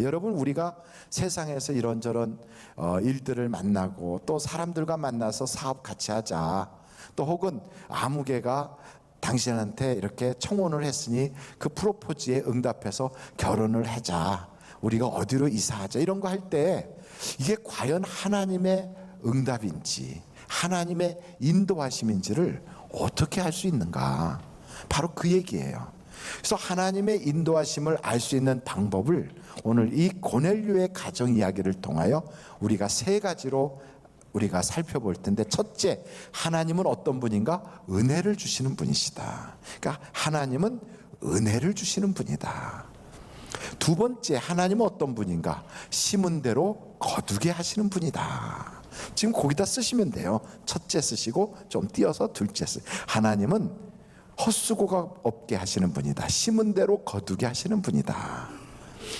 여러분, 우리가 세상에서 이런저런 일들을 만나고 또 사람들과 만나서 사업 같이 하자, 또 혹은 아무개가 당신한테 이렇게 청혼을 했으니 그 프로포즈에 응답해서 결혼을 하자, 우리가 어디로 이사하자, 이런 거 할 때 이게 과연 하나님의 응답인지 하나님의 인도하심인지를 어떻게 알 수 있는가? 바로 그 얘기예요. 그래서 하나님의 인도하심을 알 수 있는 방법을 오늘 이 고넬료의 가정 이야기를 통하여 우리가 세 가지로 우리가 살펴볼 텐데, 첫째, 하나님은 어떤 분인가? 은혜를 주시는 분이시다. 그러니까 하나님은 은혜를 주시는 분이다. 두 번째, 하나님은 어떤 분인가? 심은 대로 거두게 하시는 분이다. 지금 거기다 쓰시면 돼요. 첫째 쓰시고 좀 띄어서 둘째 쓰. 하나님은 헛수고가 없게 하시는 분이다. 심은 대로 거두게 하시는 분이다.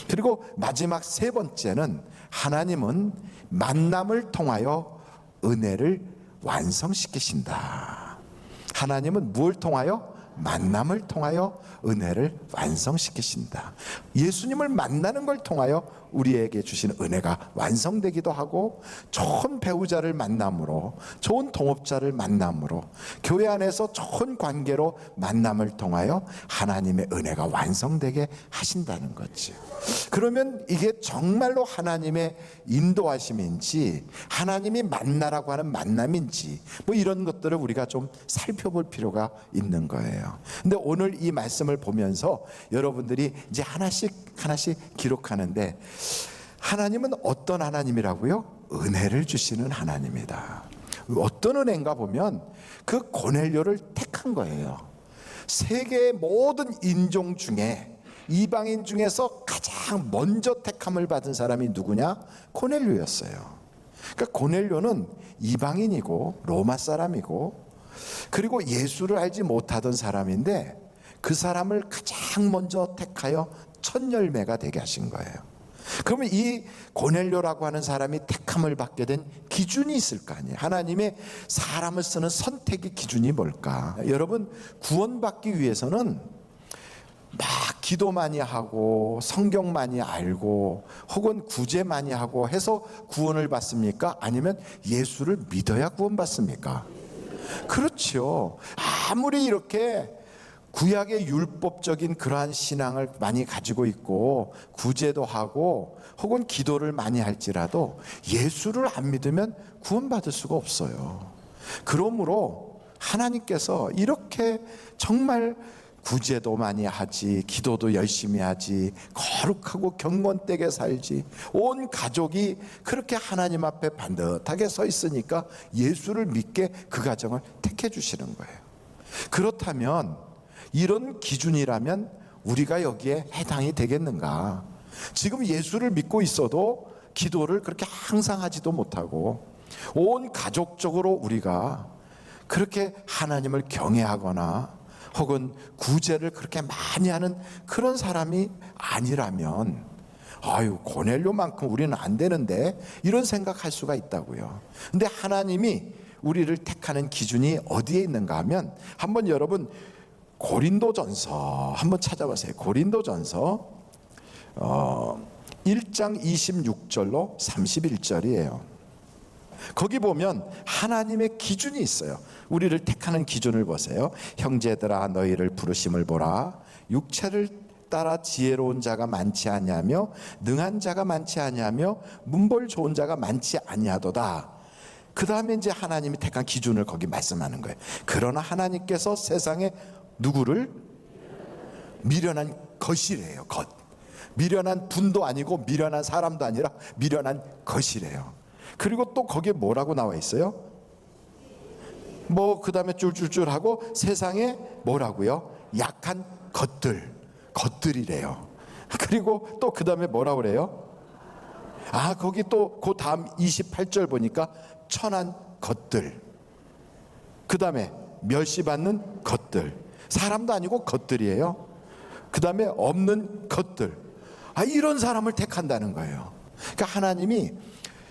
그리고 마지막 세 번째는 하나님은 만남을 통하여 은혜를 완성시키신다. 하나님은 무엇을 통하여? 만남을 통하여 은혜를 완성시키신다. 예수님을 만나는 걸 통하여 우리에게 주신 은혜가 완성되기도 하고, 좋은 배우자를 만남으로, 좋은 동업자를 만남으로, 교회 안에서 좋은 관계로 만남을 통하여 하나님의 은혜가 완성되게 하신다는 거지. 그러면 이게 정말로 하나님의 인도하심인지 하나님이 만나라고 하는 만남인지 뭐 이런 것들을 우리가 좀 살펴볼 필요가 있는 거예요. 근데 오늘 이 말씀을 보면서 여러분들이 이제 하나씩 기록하는데, 하나님은 어떤 하나님이라고요? 은혜를 주시는 하나님이다. 어떤 은혜인가 보면 그 고넬료를 택한 거예요. 세계의 모든 인종 중에, 이방인 중에서 가장 먼저 택함을 받은 사람이 누구냐? 고넬료였어요. 그러니까 고넬료는 이방인이고 로마 사람이고, 그리고 예수를 알지 못하던 사람인데 그 사람을 가장 먼저 택하여 첫 열매가 되게 하신 거예요. 그러면 이 고넬료라고 하는 사람이 택함을 받게 된 기준이 있을 거 아니에요. 하나님의 사람을 쓰는 선택의 기준이 뭘까? 여러분, 구원받기 위해서는 막 기도 많이 하고 성경 많이 알고 혹은 구제 많이 하고 해서 구원을 받습니까? 아니면 예수를 믿어야 구원받습니까? 그렇죠. 아무리 이렇게 구약의 율법적인 그러한 신앙을 많이 가지고 있고 구제도 하고 혹은 기도를 많이 할지라도 예수를 안 믿으면 구원받을 수가 없어요. 그러므로 하나님께서 이렇게 정말 구제도 많이 하지, 기도도 열심히 하지, 거룩하고 경건되게 살지, 온 가족이 그렇게 하나님 앞에 반듯하게 서 있으니까 예수를 믿게 그 가정을 택해 주시는 거예요. 그렇다면 이런 기준이라면 우리가 여기에 해당이 되겠는가? 지금 예수를 믿고 있어도 기도를 그렇게 항상 하지도 못하고 온 가족적으로 우리가 그렇게 하나님을 경외하거나 혹은 구제를 그렇게 많이 하는 그런 사람이 아니라면, 아유, 고넬료만큼 우리는 안 되는데, 이런 생각할 수가 있다고요. 근데 하나님이 우리를 택하는 기준이 어디에 있는가 하면, 한번 여러분 고린도전서 한번 찾아보세요. 고린도전서 1장 26절로 31절이에요. 거기 보면 하나님의 기준이 있어요. 우리를 택하는 기준을 보세요. 형제들아, 너희를 부르심을 보라. 육체를 따라 지혜로운 자가 많지 아니하며 능한 자가 많지 아니하며 문벌 좋은 자가 많지 아니하도다. 그 다음에 이제 하나님이 택한 기준을 거기 말씀하는 거예요. 그러나 하나님께서 세상에 누구를? 미련한 것이래요. 것. 미련한 분도 아니고 미련한 사람도 아니라 미련한 것이래요. 그리고 또 거기에 뭐라고 나와 있어요? 뭐 그 다음에 쫄쫄쫄 하고 세상에 뭐라고요? 약한 것들이래요. 그리고 또 그 다음에 뭐라고 그래요? 아, 거기 또 그 다음 28절 보니까 천한 것들, 그 다음에 멸시받는 것들, 사람도 아니고 것들이에요. 그 다음에 없는 것들. 아, 이런 사람을 택한다는 거예요. 그러니까 하나님이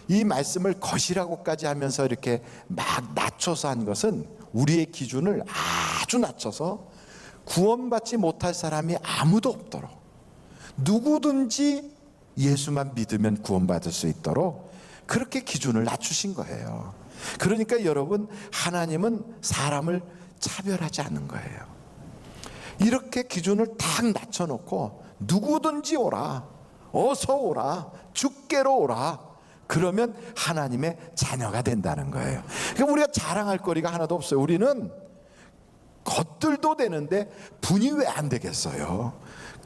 이 말씀을 것이라고까지 하면서 이렇게 막 낮춰서 한 것은 우리의 기준을 아주 낮춰서 구원받지 못할 사람이 아무도 없도록, 누구든지 예수만 믿으면 구원받을 수 있도록 그렇게 기준을 낮추신 거예요. 그러니까 여러분, 하나님은 사람을 차별하지 않는 거예요. 이렇게 기준을 딱 낮춰놓고 누구든지 오라, 어서 오라, 주께로 오라, 그러면 하나님의 자녀가 된다는 거예요. 그러니까 우리가 자랑할 거리가 하나도 없어요. 우리는 것들도 되는데 분이 왜 안 되겠어요?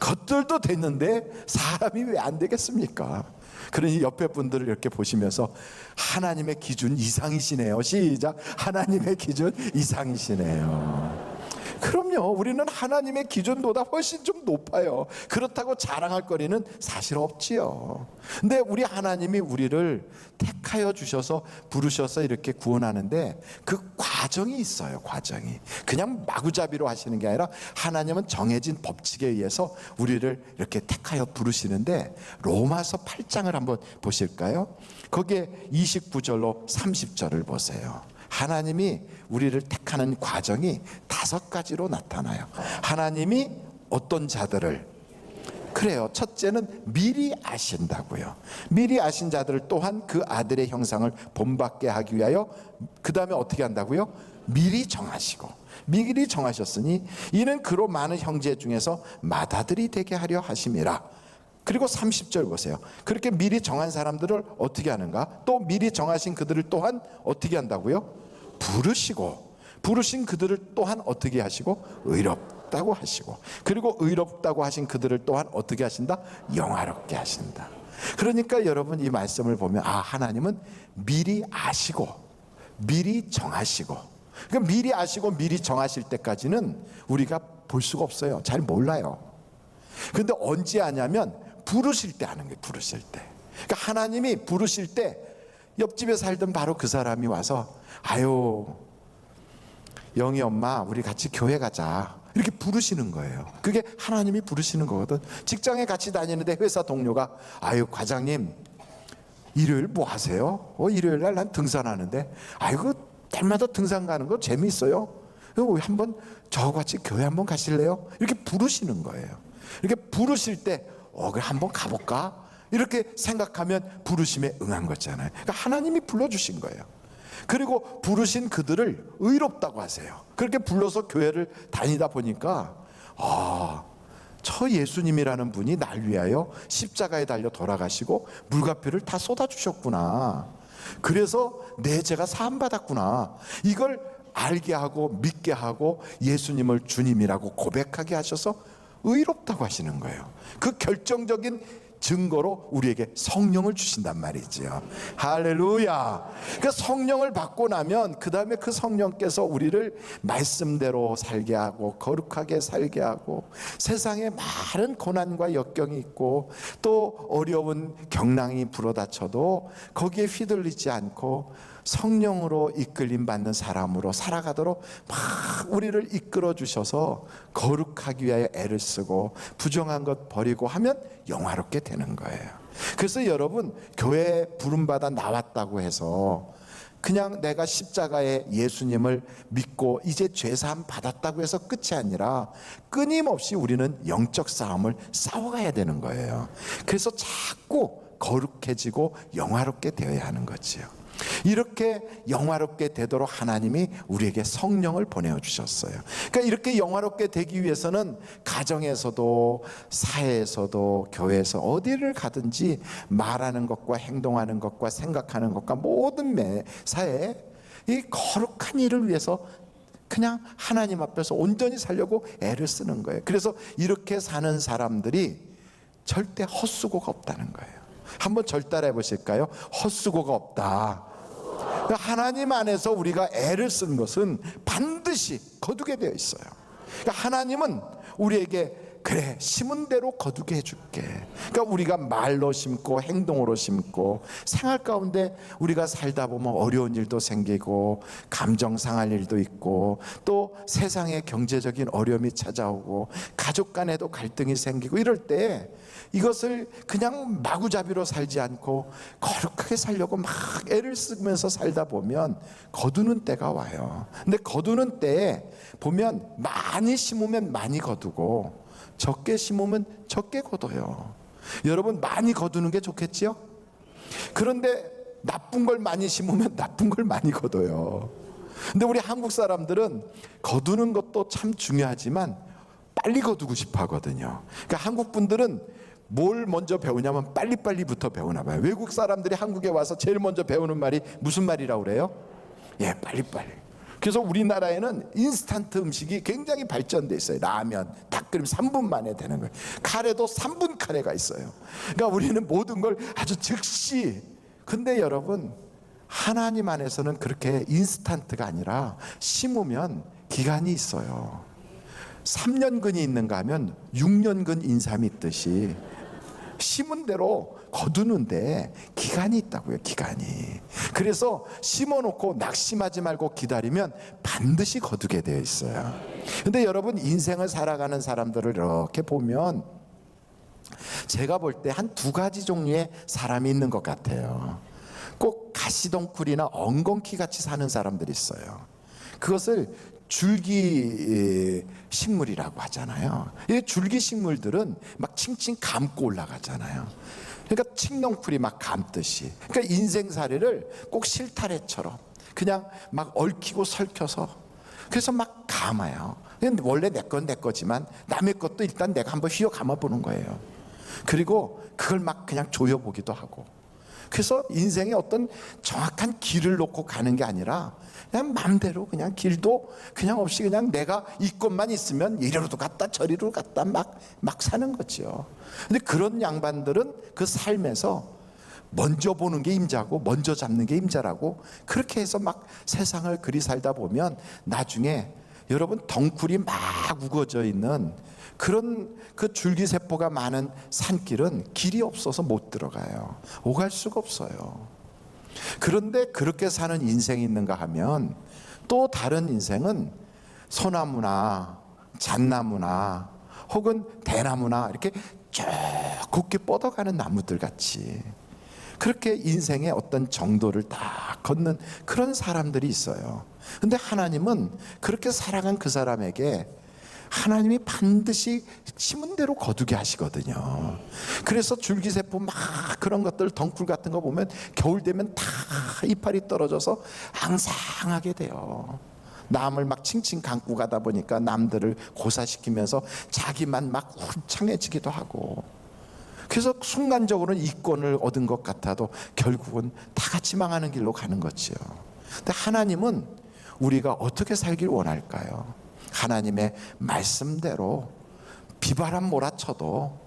것들도 됐는데 사람이 왜 안 되겠습니까? 그러니 옆에 분들을 이렇게 보시면서 하나님의 기준 이상이시네요. 시작. 하나님의 기준 이상이시네요. 그럼요, 우리는 하나님의 기준보다 훨씬 좀 높아요. 그렇다고 자랑할 거리는 사실 없지요. 근데 우리 하나님이 우리를 택하여 주셔서 부르셔서 이렇게 구원하는데 그 과정이 있어요. 과정이 그냥 마구잡이로 하시는 게 아니라 하나님은 정해진 법칙에 의해서 우리를 이렇게 택하여 부르시는데, 로마서 8장을 한번 보실까요? 거기에 29절로 30절을 보세요. 하나님이 우리를 택하는 과정이 5가지로 나타나요. 하나님이 어떤 자들을, 그래요, 첫째는 미리 아신다고요. 미리 아신 자들을 또한 그 아들의 형상을 본받게 하기 위하여, 그 다음에 어떻게 한다고요? 미리 정하시고, 미리 정하셨으니 이는 그로 많은 형제 중에서 맏아들이 되게 하려 하심이라. 그리고 30절 보세요. 그렇게 미리 정한 사람들을 어떻게 하는가? 또 미리 정하신 그들을 또한 어떻게 한다고요? 부르시고, 부르신 그들을 또한 어떻게 하시고? 의롭다고 하시고, 그리고 의롭다고 하신 그들을 또한 어떻게 하신다? 영화롭게 하신다. 그러니까 여러분, 이 말씀을 보면 하나님은 미리 아시고 미리 정하시고, 그러니까 미리 아시고 미리 정하실 때까지는 우리가 볼 수가 없어요. 잘 몰라요. 그런데 언제 아냐면 부르실 때 하는 거예요. 부르실 때. 그러니까 하나님이 부르실 때 옆집에 살던 바로 그 사람이 와서, 아유, 영희 엄마 우리 같이 교회 가자, 이렇게 부르시는 거예요. 그게 하나님이 부르시는 거거든. 직장에 같이 다니는데 회사 동료가, 아유 과장님 일요일 뭐 하세요? 일요일 날 난 등산하는데. 아이고, 날마다 등산 가는 거 재미있어요. 한번 저하고 같이 교회 한번 가실래요? 이렇게 부르시는 거예요. 이렇게 부르실 때 그래 한번 가볼까? 이렇게 생각하면 부르심에 응한 거잖아요. 그러니까 하나님이 불러주신 거예요. 그리고 부르신 그들을 의롭다고 하세요. 그렇게 불러서 교회를 다니다 보니까, 저 예수님이라는 분이 날 위하여 십자가에 달려 돌아가시고 물값표를 다 쏟아주셨구나. 그래서 내 죄가 사함받았구나. 이걸 알게 하고 믿게 하고 예수님을 주님이라고 고백하게 하셔서 의롭다고 하시는 거예요. 그 결정적인 증거로 우리에게 성령을 주신단 말이죠. 할렐루야. 그 성령을 받고 나면 그 다음에 그 성령께서 우리를 말씀대로 살게 하고 거룩하게 살게 하고, 세상에 많은 고난과 역경이 있고 또 어려운 경랑이 불어닥쳐도 거기에 휘둘리지 않고 성령으로 이끌림 받는 사람으로 살아가도록 막 우리를 이끌어 주셔서 거룩하기 위하여 애를 쓰고 부정한 것 버리고 하면 영화롭게 되는 거예요. 그래서 여러분, 교회에 부름받아 나왔다고 해서 그냥 내가 십자가에 예수님을 믿고 이제 죄사함 받았다고 해서 끝이 아니라 끊임없이 우리는 영적 싸움을 싸워가야 되는 거예요. 그래서 자꾸 거룩해지고 영화롭게 되어야 하는 거지요. 이렇게 영화롭게 되도록 하나님이 우리에게 성령을 보내주셨어요. 그러니까 이렇게 영화롭게 되기 위해서는 가정에서도 사회에서도 교회에서 어디를 가든지 말하는 것과 행동하는 것과 생각하는 것과 모든 매사에 이 거룩한 일을 위해서 그냥 하나님 앞에서 온전히 살려고 애를 쓰는 거예요. 그래서 이렇게 사는 사람들이 절대 헛수고가 없다는 거예요. 한번 절 따라해 보실까요? 헛수고가 없다. 하나님 안에서 우리가 애를 쓰는 것은 반드시 거두게 되어 있어요. 하나님은 우리에게 그래, 심은 대로 거두게 해줄게. 그러니까 우리가 말로 심고 행동으로 심고, 생활 가운데 우리가 살다 보면 어려운 일도 생기고 감정 상할 일도 있고 또 세상에 경제적인 어려움이 찾아오고 가족 간에도 갈등이 생기고, 이럴 때 이것을 그냥 마구잡이로 살지 않고 거룩하게 살려고 막 애를 쓰면서 살다 보면 거두는 때가 와요. 근데 거두는 때에 보면 많이 심으면 많이 거두고 적게 심으면 적게 거둬요. 여러분, 많이 거두는 게 좋겠지요? 그런데 나쁜 걸 많이 심으면 나쁜 걸 많이 거둬요. 근데 우리 한국 사람들은 거두는 것도 참 중요하지만 빨리 거두고 싶어 하거든요. 그러니까 한국 분들은 뭘 먼저 배우냐면 빨리빨리부터 배우나 봐요. 외국 사람들이 한국에 와서 제일 먼저 배우는 말이 무슨 말이라고 그래요? 예, 빨리빨리. 그래서 우리나라에는 인스턴트 음식이 굉장히 발전돼 있어요. 라면 딱 끓이면 3분 만에 되는 거예요. 카레도 3분 카레가 있어요. 그러니까 우리는 모든 걸 아주 즉시. 근데 여러분, 하나님 안에서는 그렇게 인스턴트가 아니라 심으면 기간이 있어요. 3년근이 있는가 하면 6년근 인삼이 있듯이 심은 대로 거두는데 기간이 있다고요. 기간이. 그래서 심어놓고 낙심하지 말고 기다리면 반드시 거두게 되어 있어요. 근데 여러분, 인생을 살아가는 사람들을 이렇게 보면 제가 볼 때 한 두 가지 종류의 사람이 있는 것 같아요. 꼭 가시덩굴이나 엉겅퀴 같이 사는 사람들이 있어요. 그것을 줄기 식물이라고 하잖아요. 이 줄기 식물들은 막 칭칭 감고 올라가잖아요. 그러니까 칡넝쿨이 막 감듯이. 그러니까 인생살이를 꼭 실타래처럼 그냥 막 얽히고 설켜서 그래서 막 감아요. 원래 내 건 내 거지만 남의 것도 일단 내가 한번 휘어 감아보는 거예요. 그리고 그걸 막 그냥 조여보기도 하고. 그래서 인생에 어떤 정확한 길을 놓고 가는 게 아니라 그냥 마음대로 그냥 길도 그냥 없이 그냥 내가 이 것만 있으면 이리로도 갔다 저리로 갔다 막 사는 거죠. 근데 그런 양반들은 그 삶에서 먼저 보는 게 임자고 먼저 잡는 게 임자라고 그렇게 해서 막 세상을 그리 살다 보면 나중에 여러분 덩굴이 막 우거져 있는 그런 그 줄기세포가 많은 산길은 길이 없어서 못 들어가요. 오갈 수가 없어요. 그런데 그렇게 사는 인생이 있는가 하면 또 다른 인생은 소나무나 잣나무나 혹은 대나무나 이렇게 쭉 곱게 뻗어가는 나무들 같이 그렇게 인생의 어떤 정도를 다 걷는 그런 사람들이 있어요. 근데 하나님은 그렇게 살아간 그 사람에게 하나님이 반드시 심은 대로 거두게 하시거든요. 그래서 줄기세포 막 그런 것들 덩굴 같은 거 보면 겨울 되면 다 이파리 떨어져서 앙상하게 돼요. 남을 막 칭칭 감고 가다 보니까 남들을 고사시키면서 자기만 막 울창해지기도 하고 그래서 순간적으로는 이권을 얻은 것 같아도 결국은 다 같이 망하는 길로 가는 거죠. 근데 하나님은 우리가 어떻게 살길 원할까요? 하나님의 말씀대로 비바람 몰아쳐도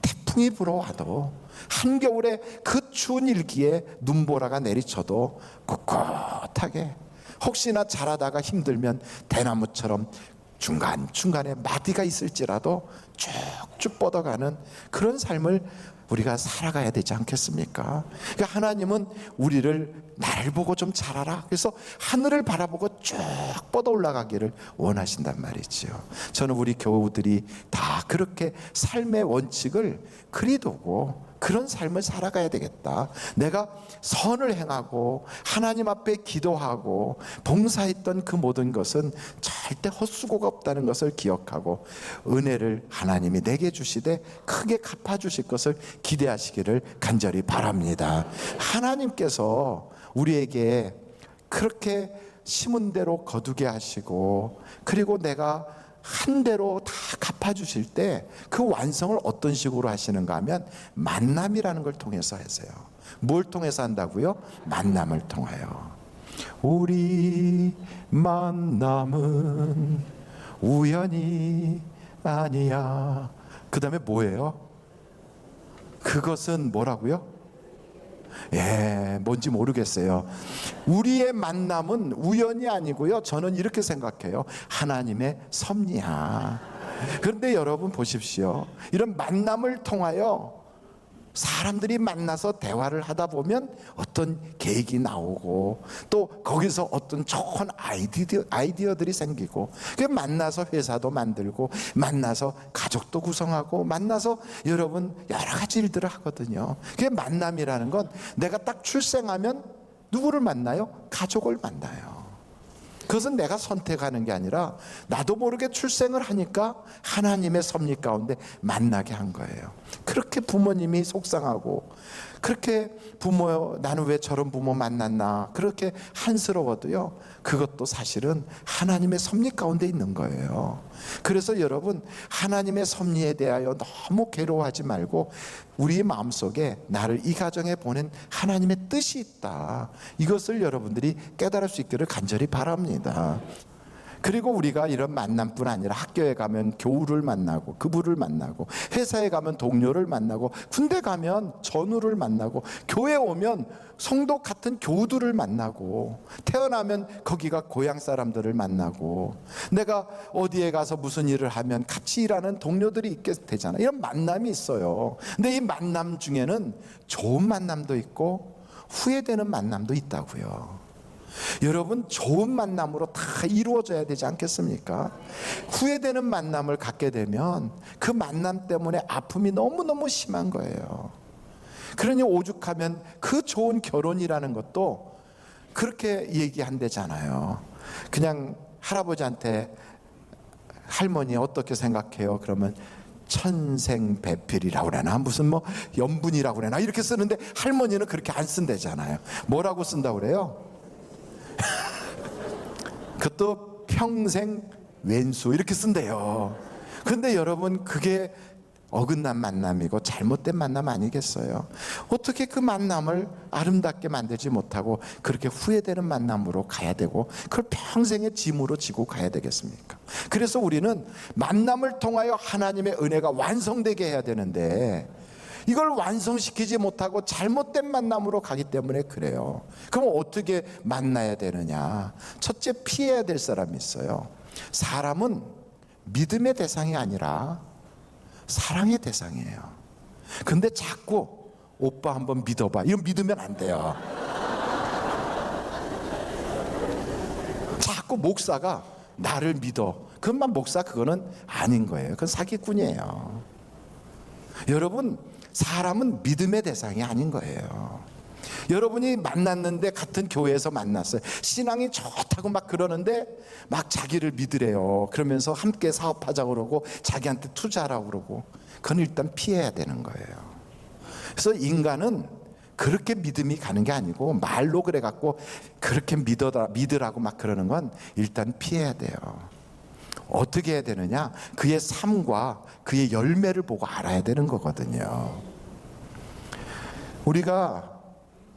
태풍이 불어와도 한겨울에 그 추운 일기에 눈보라가 내리쳐도 꿋꿋하게 혹시나 자라다가 힘들면 대나무처럼 중간중간에 마디가 있을지라도 쭉쭉 뻗어가는 그런 삶을 우리가 살아가야 되지 않겠습니까? 그러니까 하나님은 우리를 나를 보고 좀 자라라. 그래서 하늘을 바라보고 쭉 뻗어 올라가기를 원하신단 말이죠. 저는 우리 교우들이 다 그렇게 삶의 원칙을 그리두고 그런 삶을 살아가야 되겠다. 내가 선을 행하고 하나님 앞에 기도하고 봉사했던 그 모든 것은 절대 헛수고가 없다는 것을 기억하고 은혜를 하나님이 내게 주시되 크게 갚아주실 것을 기대하시기를 간절히 바랍니다. 하나님께서 우리에게 그렇게 심은 대로 거두게 하시고 그리고 내가 한 대로 다 갚아주실 때 그 완성을 어떤 식으로 하시는가 하면 만남이라는 걸 통해서 하세요. 뭘 통해서 한다고요? 만남을 통하여. 우리 만남은 우연이 아니야. 그 다음에 뭐예요? 그것은 뭐라고요? 뭔지 모르겠어요. 우리의 만남은 우연이 아니고요. 저는 이렇게 생각해요. 하나님의 섭리야. 그런데 여러분 보십시오. 이런 만남을 통하여 사람들이 만나서 대화를 하다 보면 어떤 계획이 나오고 또 거기서 어떤 좋은 아이디어들이 생기고 만나서 회사도 만들고 만나서 가족도 구성하고 만나서 여러분 여러 가지 일들을 하거든요. 그게 만남이라는 건 내가 딱 출생하면 누구를 만나요? 가족을 만나요. 그것은 내가 선택하는 게 아니라 나도 모르게 출생을 하니까 하나님의 섭리 가운데 만나게 한 거예요. 그렇게 부모님이 속상하고, 그렇게 부모, 나는 왜 저런 부모 만났나 그렇게 한스러워도요, 그것도 사실은 하나님의 섭리 가운데 있는 거예요. 그래서 여러분, 하나님의 섭리에 대하여 너무 괴로워하지 말고 우리 마음속에 나를 이 가정에 보낸 하나님의 뜻이 있다, 이것을 여러분들이 깨달을 수 있기를 간절히 바랍니다. 그리고 우리가 이런 만남뿐 아니라 학교에 가면 교우를 만나고 그부를 만나고, 회사에 가면 동료를 만나고, 군대 가면 전우를 만나고, 교회 오면 성도 같은 교우들을 만나고, 태어나면 거기가 고향 사람들을 만나고, 내가 어디에 가서 무슨 일을 하면 같이 일하는 동료들이 있게 되잖아요. 이런 만남이 있어요. 근데 이 만남 중에는 좋은 만남도 있고 후회되는 만남도 있다고요. 여러분, 좋은 만남으로 다 이루어져야 되지 않겠습니까? 후회되는 만남을 갖게 되면 그 만남 때문에 아픔이 너무너무 심한 거예요. 그러니 오죽하면 그 좋은 결혼이라는 것도 그렇게 얘기한대잖아요. 그냥 할아버지한테 할머니 어떻게 생각해요? 그러면 천생배필이라고 그러나, 무슨 뭐 연분이라고 그러나 이렇게 쓰는데, 할머니는 그렇게 안 쓴대잖아요. 뭐라고 쓴다고 그래요? 그것도 평생 왼수 이렇게 쓴대요. 그런데 여러분, 그게 어긋난 만남이고 잘못된 만남 아니겠어요? 어떻게 그 만남을 아름답게 만들지 못하고 그렇게 후회되는 만남으로 가야 되고 그걸 평생의 짐으로 지고 가야 되겠습니까? 그래서 우리는 만남을 통하여 하나님의 은혜가 완성되게 해야 되는데, 이걸 완성시키지 못하고 잘못된 만남으로 가기 때문에 그래요. 그럼 어떻게 만나야 되느냐? 첫째, 피해야 될 사람이 있어요. 사람은 믿음의 대상이 아니라 사랑의 대상이에요. 근데 자꾸 오빠 한번 믿어봐, 이건 믿으면 안 돼요. 자꾸 목사가 나를 믿어, 그것만 목사, 그거는 아닌 거예요. 그건 사기꾼이에요. 여러분, 사람은 믿음의 대상이 아닌 거예요. 여러분이 만났는데 같은 교회에서 만났어요. 신앙이 좋다고 막 그러는데 막 자기를 믿으래요. 그러면서 함께 사업하자고 그러고 자기한테 투자하라고 그러고, 그건 일단 피해야 되는 거예요. 그래서 인간은 그렇게 믿음이 가는 게 아니고, 말로 그래 갖고 그렇게 믿으라고 막 그러는 건 일단 피해야 돼요. 어떻게 해야 되느냐? 그의 삶과 그의 열매를 보고 알아야 되는 거거든요. 우리가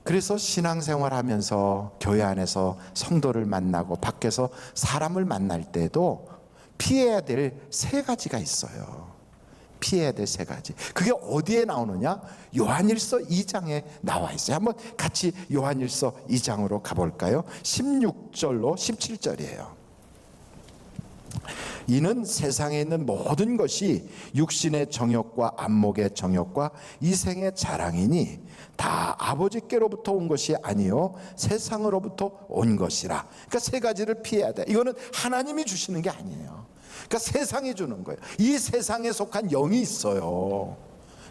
그래서 신앙생활 하면서 교회 안에서 성도를 만나고 밖에서 사람을 만날 때도 피해야 될 세 가지가 있어요. 피해야 될 세 가지. 그게 어디에 나오느냐? 요한일서 2장에 나와 있어요. 한번 같이 요한일서 2장으로 가볼까요? 16절로 17절이에요. 이는 세상에 있는 모든 것이 육신의 정욕과 안목의 정욕과 이생의 자랑이니 다 아버지께로부터 온 것이 아니요 세상으로부터 온 것이라. 그러니까 세 가지를 피해야 돼. 이거는 하나님이 주시는 게 아니에요. 그러니까 세상이 주는 거예요. 이 세상에 속한 영이 있어요.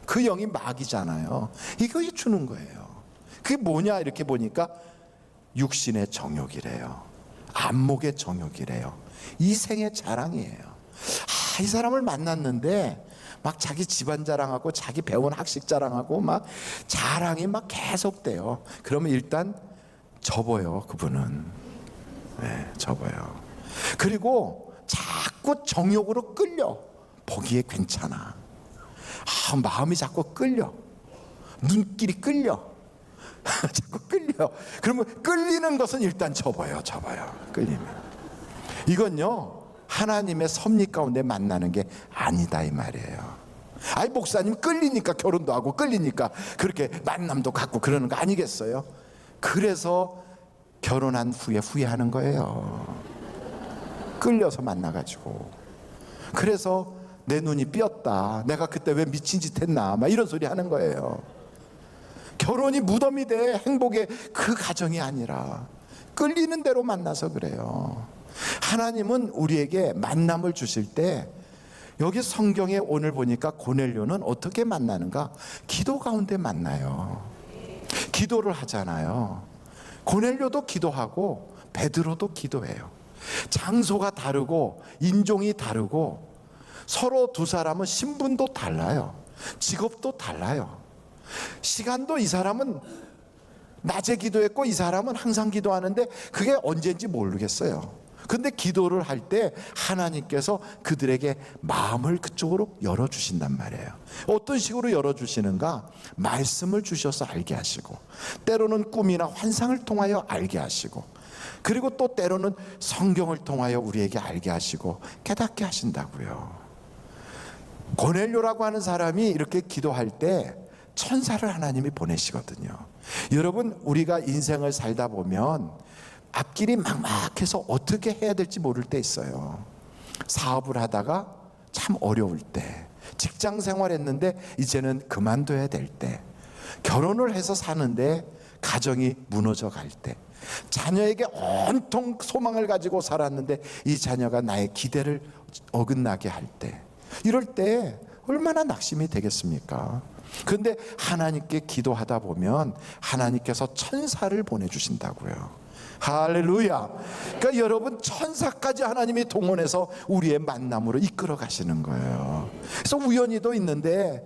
그 영이 마귀잖아요. 이거 주는 거예요. 그게 뭐냐 이렇게 보니까 육신의 정욕이래요. 안목의 정욕이래요. 이생의 자랑이에요. 이 사람을 만났는데 막 자기 집안 자랑하고 자기 배운 학식 자랑하고 막 자랑이 막 계속돼요. 그러면 일단 접어요. 그분은 접어요. 그리고 자꾸 정욕으로 끌려. 보기에 괜찮아. 마음이 자꾸 끌려. 눈길이 끌려. 자꾸 끌려. 그러면 끌리는 것은 일단 접어요. 끌리면. 이건요, 하나님의 섭리 가운데 만나는 게 아니다 이 말이에요. 아이, 목사님 끌리니까 결혼도 하고 끌리니까 그렇게 만남도 갖고 그러는 거 아니겠어요? 그래서 결혼한 후에 후회하는 거예요. 끌려서 만나가지고. 그래서 내 눈이 삐었다, 내가 그때 왜 미친 짓 했나, 막 이런 소리 하는 거예요. 결혼이 무덤이 돼 행복의 그 가정이 아니라 끌리는 대로 만나서 그래요. 하나님은 우리에게 만남을 주실 때, 여기 성경에 오늘 보니까 고넬료는 어떻게 만나는가? 기도 가운데 만나요. 기도를 하잖아요. 고넬료도 기도하고 베드로도 기도해요. 장소가 다르고 인종이 다르고 서로 두 사람은 신분도 달라요. 직업도 달라요. 시간도 이 사람은 낮에 기도했고 이 사람은 항상 기도하는데 그게 언제인지 모르겠어요. 근데 기도를 할 때 하나님께서 그들에게 마음을 그쪽으로 열어주신단 말이에요. 어떤 식으로 열어주시는가? 말씀을 주셔서 알게 하시고, 때로는 꿈이나 환상을 통하여 알게 하시고, 그리고 또 때로는 성경을 통하여 우리에게 알게 하시고 깨닫게 하신다고요. 고넬료라고 하는 사람이 이렇게 기도할 때 천사를 하나님이 보내시거든요. 여러분, 우리가 인생을 살다 보면 앞길이 막막해서 어떻게 해야 될지 모를 때 있어요. 사업을 하다가 참 어려울 때, 직장 생활했는데 이제는 그만둬야 될 때, 결혼을 해서 사는데 가정이 무너져 갈 때, 자녀에게 온통 소망을 가지고 살았는데 이 자녀가 나의 기대를 어긋나게 할 때, 이럴 때 얼마나 낙심이 되겠습니까? 그런데 하나님께 기도하다 보면 하나님께서 천사를 보내주신다고요. 할렐루야. 그러니까 여러분, 천사까지 하나님이 동원해서 우리의 만남으로 이끌어 가시는 거예요. 그래서 우연히도 있는데,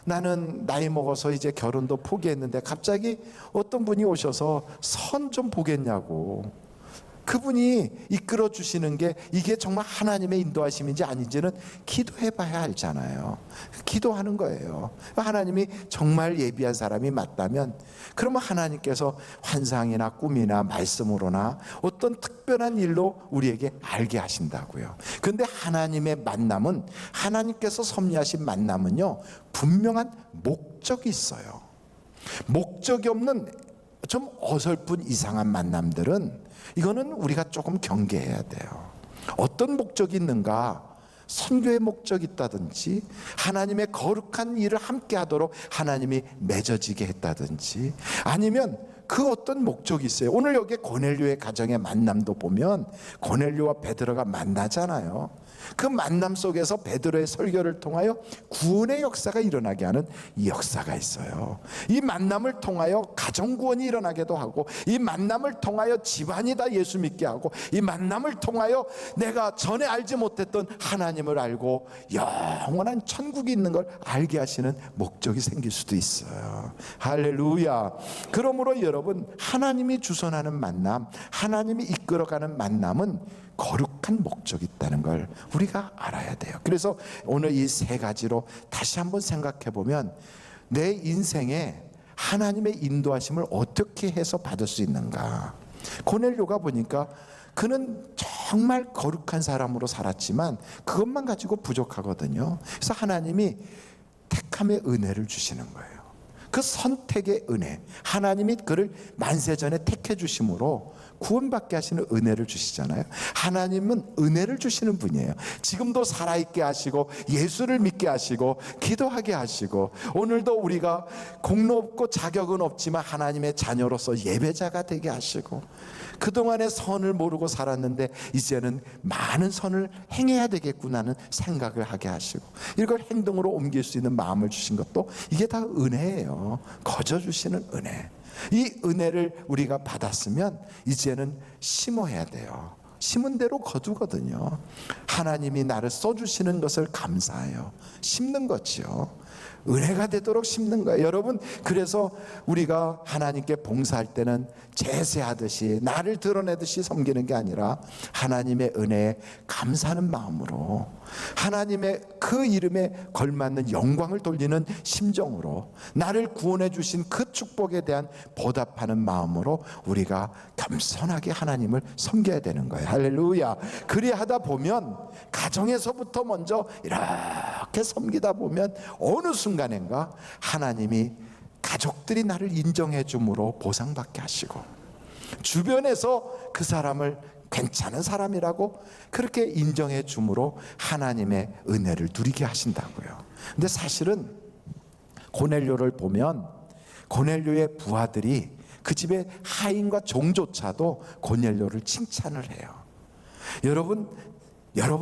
나는 나이 먹어서 이제 결혼도 포기했는데 갑자기 어떤 분이 오셔서 선 좀 보겠냐고. 그분이 이끌어 주시는 게 이게 정말 하나님의 인도하심인지 아닌지는 기도해 봐야 알잖아요. 기도하는 거예요. 하나님이 정말 예비한 사람이 맞다면, 그러면 하나님께서 환상이나 꿈이나 말씀으로나 어떤 특별한 일로 우리에게 알게 하신다고요. 그런데 하나님의 만남은, 하나님께서 섭리하신 만남은요, 분명한 목적이 있어요. 목적이 없는 좀 어설픈 이상한 만남들은, 이거는 우리가 조금 경계해야 돼요. 어떤 목적이 있는가? 선교의 목적이 있다든지, 하나님의 거룩한 일을 함께 하도록 하나님이 맺어지게 했다든지, 아니면 그 어떤 목적이 있어요. 오늘 여기 고넬료의 가정의 만남도 보면 고넬료와 베드로가 만나잖아요. 그 만남 속에서 베드로의 설교를 통하여 구원의 역사가 일어나게 하는 이 역사가 있어요. 이 만남을 통하여 가정 구원이 일어나기도 하고, 이 만남을 통하여 집안이 다 예수 믿게 하고, 이 만남을 통하여 내가 전에 알지 못했던 하나님을 알고 영원한 천국이 있는 걸 알게 하시는 목적이 생길 수도 있어요. 할렐루야. 그러므로 여러분, 하나님이 주선하는 만남, 하나님이 이끌어가는 만남은 거룩한 목적이 있다는 걸 우리가 알아야 돼요. 그래서 오늘 이 세 가지로 다시 한번 생각해 보면, 내 인생에 하나님의 인도하심을 어떻게 해서 받을 수 있는가. 고넬료가 보니까 그는 정말 거룩한 사람으로 살았지만 그것만 가지고 부족하거든요. 그래서 하나님이 택함의 은혜를 주시는 거예요. 그 선택의 은혜, 하나님이 그를 만세전에 택해 주심으로 구원받게 하시는 은혜를 주시잖아요. 하나님은 은혜를 주시는 분이에요. 지금도 살아있게 하시고, 예수를 믿게 하시고, 기도하게 하시고, 오늘도 우리가 공로 없고 자격은 없지만 하나님의 자녀로서 예배자가 되게 하시고, 그동안에 선을 모르고 살았는데 이제는 많은 선을 행해야 되겠구나는 생각을 하게 하시고, 이걸 행동으로 옮길 수 있는 마음을 주신 것도 이게 다 은혜예요. 거저 주시는 은혜. 이 은혜를 우리가 받았으면 이제는 심어야 돼요. 심은 대로 거두거든요. 하나님이 나를 써주시는 것을 감사해요. 심는 거지요. 은혜가 되도록 심는 거예요. 여러분, 그래서 우리가 하나님께 봉사할 때는 제세하듯이 나를 드러내듯이 섬기는 게 아니라 하나님의 은혜에 감사하는 마음으로, 하나님의 그 이름에 걸맞는 영광을 돌리는 심정으로, 나를 구원해 주신 그 축복에 대한 보답하는 마음으로 우리가 겸손하게 하나님을 섬겨야 되는 거예요. 할렐루야. 그리하다 하다 보면, 가정에서부터 먼저 이렇게 섬기다 보면 어느 순간인가 하나님이 가족들이 나를 인정해 줌으로 보상받게 하시고, 주변에서 그 사람을 괜찮은 사람이라고 그렇게 인정해 줌으로 하나님의 은혜를 누리게 하신다고요. 근데 사실은 고넬료를 보면 고넬료의 부하들이, 그 집의 하인과 종조차도 고넬료를 칭찬을 해요. 여러분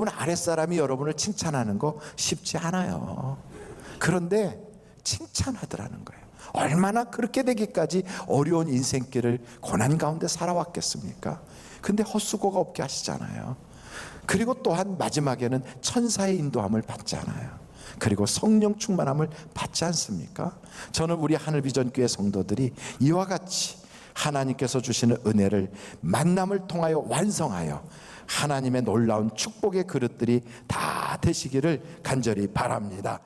아랫사람이 여러분을 칭찬하는 거 쉽지 않아요. 그런데 칭찬하더라는 거예요. 얼마나 그렇게 되기까지 어려운 인생길을 고난 가운데 살아왔겠습니까? 근데 헛수고가 없게 하시잖아요. 그리고 또한 마지막에는 천사의 인도함을 받잖아요. 그리고 성령 충만함을 받지 않습니까? 저는 우리 하늘비전교회 성도들이 이와 같이 하나님께서 주시는 은혜를 만남을 통하여 완성하여 하나님의 놀라운 축복의 그릇들이 다 되시기를 간절히 바랍니다.